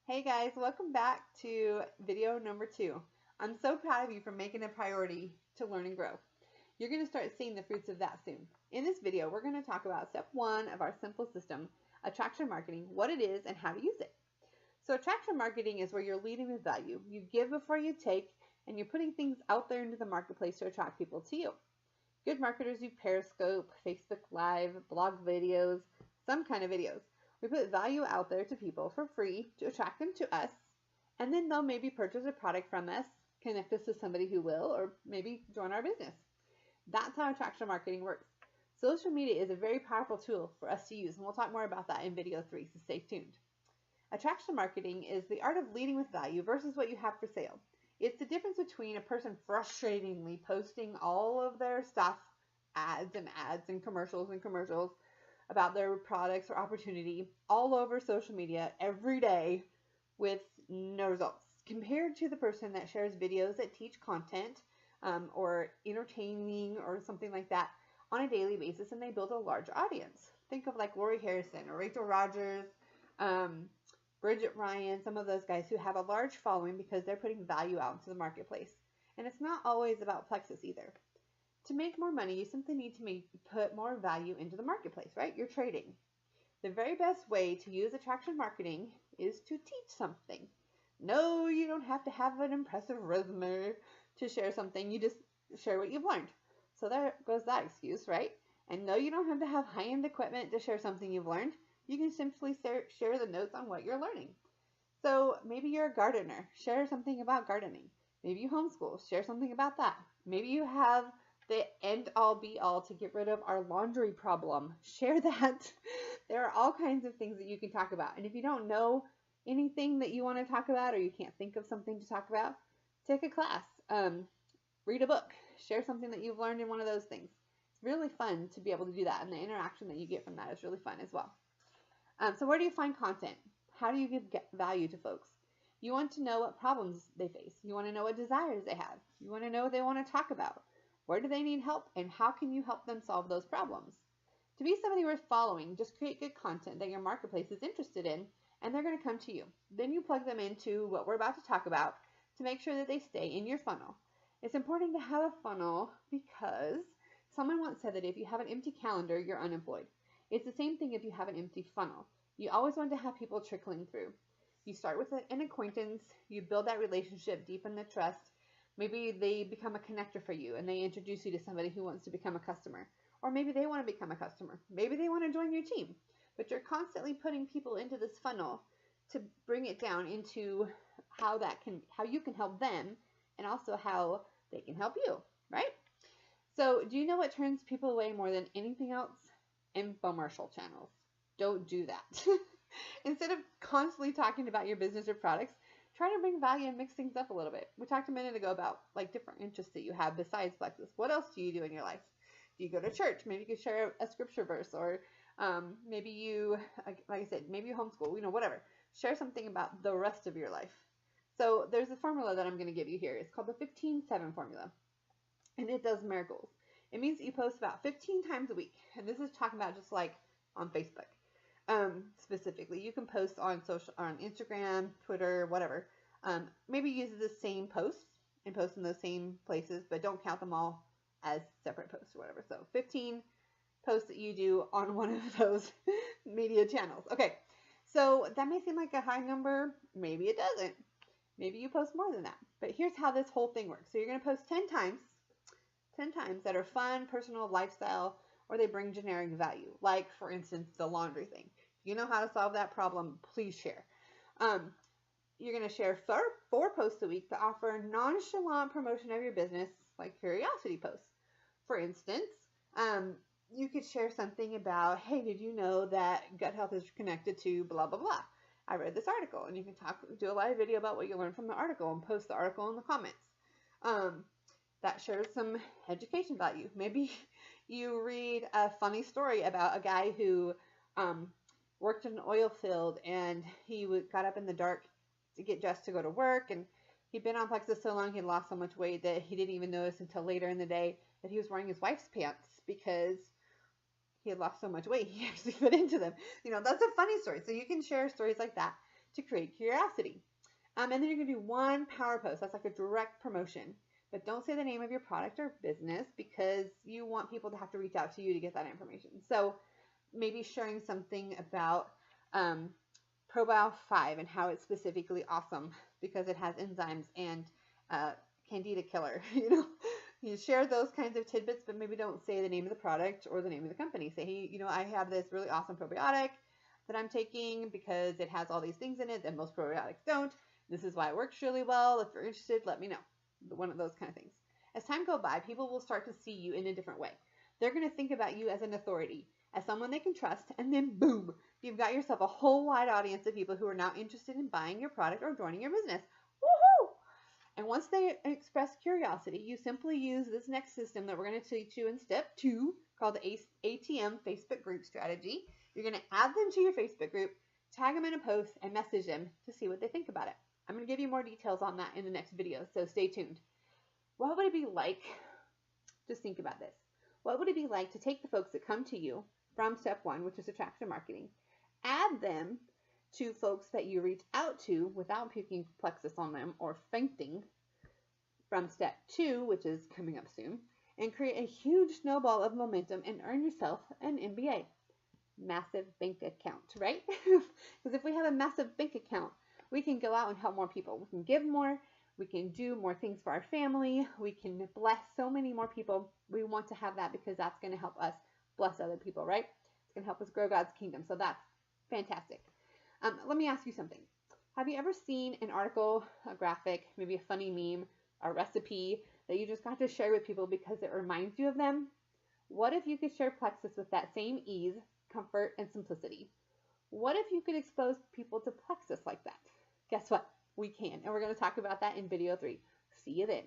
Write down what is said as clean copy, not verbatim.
Hey guys, welcome back to video number 2. I'm so proud of you for making a priority to learn and grow. You're going to start seeing the fruits of that soon. In this video, we're going to talk about step 1 of our simple system, attraction marketing, what it is and how to use it. So attraction marketing is where you're leading with value. You give before you take, and you're putting things out there into the marketplace to attract people to you. Good marketers use Periscope, Facebook Live, blog videos, some kind of videos. We put value out there to people for free to attract them to us, and then they'll maybe purchase a product from us, connect us to somebody who will, or maybe join our business. That's how attraction marketing works. Social media is a very powerful tool for us to use, and we'll talk more about that in video 3, so stay tuned. Attraction marketing is the art of leading with value versus what you have for sale. It's the difference between a person frustratingly posting all of their stuff, ads and commercials about their products or opportunity all over social media every day with no results, compared to the person that shares videos that teach content or entertaining or something like that on a daily basis, and they build a large audience. Think of like Lori Harrison or Rachel Rogers, Bridget Ryan, some of those guys who have a large following because they're putting value out into the marketplace. And it's not always about Plexus either. To make more money, you simply need to put more value into the marketplace, right? You're trading. The very best way to use attraction marketing is to teach something. No, you don't have to have an impressive resume to share something. You just share what you've learned. So there goes that excuse, right? And no, you don't have to have high-end equipment to share something you've learned. You can simply share the notes on what you're learning. So maybe you're a gardener. Share something about gardening. Maybe you homeschool. Share something about that. Maybe you have the end-all be-all to get rid of our laundry problem. Share that. There are all kinds of things that you can talk about. And if you don't know anything that you want to talk about, or you can't think of something to talk about, take a class. Read a book. Share something that you've learned in one of those things. It's really fun to be able to do that, and the interaction that you get from that is really fun as well. So where do you find content? How do you give value to folks? You want to know what problems they face. You want to know what desires they have. You want to know what they want to talk about. Where do they need help, and how can you help them solve those problems? To be somebody worth following, just create good content that your marketplace is interested in, and they're going to come to you. Then you plug them into what we're about to talk about to make sure that they stay in your funnel. It's important to have a funnel because someone once said that if you have an empty calendar, you're unemployed. It's the same thing if you have an empty funnel. You always want to have people trickling through. You start with an acquaintance, you build that relationship, deepen the trust. Maybe they become a connector for you and they introduce you to somebody who wants to become a customer. Or maybe they want to become a customer. Maybe they want to join your team. But you're constantly putting people into this funnel to bring it down into how you can help them, and also how they can help you, right? So do you know what turns people away more than anything else? Infomercial channels. Don't do that. Instead of constantly talking about your business or products, try to bring value and mix things up a little bit. We talked a minute ago about like different interests that you have besides Plexus. What else do you do in your life? Do you go to church? Maybe you could share a scripture verse, or maybe you, like I said, maybe you homeschool, whatever. Share something about the rest of your life. So there's a formula that I'm going to give you here. It's called the 15-7 formula, and it does miracles. It means that you post about 15 times a week, and this is talking about just like on Facebook. Specifically, you can post on Instagram, Twitter, whatever. Maybe use the same posts and post in those same places, but don't count them all as separate posts or whatever. So 15 posts that you do on one of those media channels. Okay, so that may seem like a high number. Maybe it doesn't. Maybe you post more than that. But here's how this whole thing works. So you're going to post 10 times that are fun, personal, lifestyle, or they bring generic value. Like, for instance, the laundry thing. If you know how to solve that problem, please share. You're going to share 4 posts a week that offer nonchalant promotion of your business, like curiosity posts. For instance, you could share something about, hey, did you know that gut health is connected to blah, blah, blah. I read this article, and you can do a live video about what you learned from the article and post the article in the comments. That shares some education value. Maybe you read a funny story about a guy who worked in an oil field, and he got up in the dark to get dressed to go to work, and he'd been on Plexus so long he had lost so much weight that he didn't even notice until later in the day that he was wearing his wife's pants because he had lost so much weight he actually fit into them. That's a funny story. So you can share stories like that. to create curiosity. And then you're going to do one power post. That's like a direct promotion. But don't say the name of your product or business because you want people to have to reach out to you to get that information. So maybe sharing something about Probio 5 and how it's specifically awesome because it has enzymes and candida killer. You share those kinds of tidbits, but maybe don't say the name of the product or the name of the company. Say, hey, I have this really awesome probiotic that I'm taking because it has all these things in it that most probiotics don't. This is why it works really well. If you're interested, let me know. One of those kind of things. As time goes by, people will start to see you in a different way. They're going to think about you as an authority, as someone they can trust, and then boom, you've got yourself a whole wide audience of people who are now interested in buying your product or joining your business. Woohoo! And once they express curiosity, you simply use this next system that we're going to teach you in step 2, called the ATM Facebook group strategy. You're going to add them to your Facebook group, tag them in a post, and message them to see what they think about it. I'm going to give you more details on that in the next video, so stay tuned. What would it be like, just think about this, what would it be like to take the folks that come to you from step 1, which is attraction marketing, add them to folks that you reach out to without puking plexus on them or fainting from step 2, which is coming up soon, and create a huge snowball of momentum and earn yourself an MBA. Massive bank account, right? Because if we have a massive bank account, we can go out and help more people. We can give more. We can do more things for our family. We can bless so many more people. We want to have that because that's going to help us bless other people, right? It's going to help us grow God's kingdom. So that's fantastic. Let me ask you something. Have you ever seen an article, a graphic, maybe a funny meme, a recipe that you just got to share with people because it reminds you of them? What if you could share Plexus with that same ease, comfort, and simplicity? What if you could expose people to Plexus like that? Guess what? We can. And we're going to talk about that in video 3. See you then.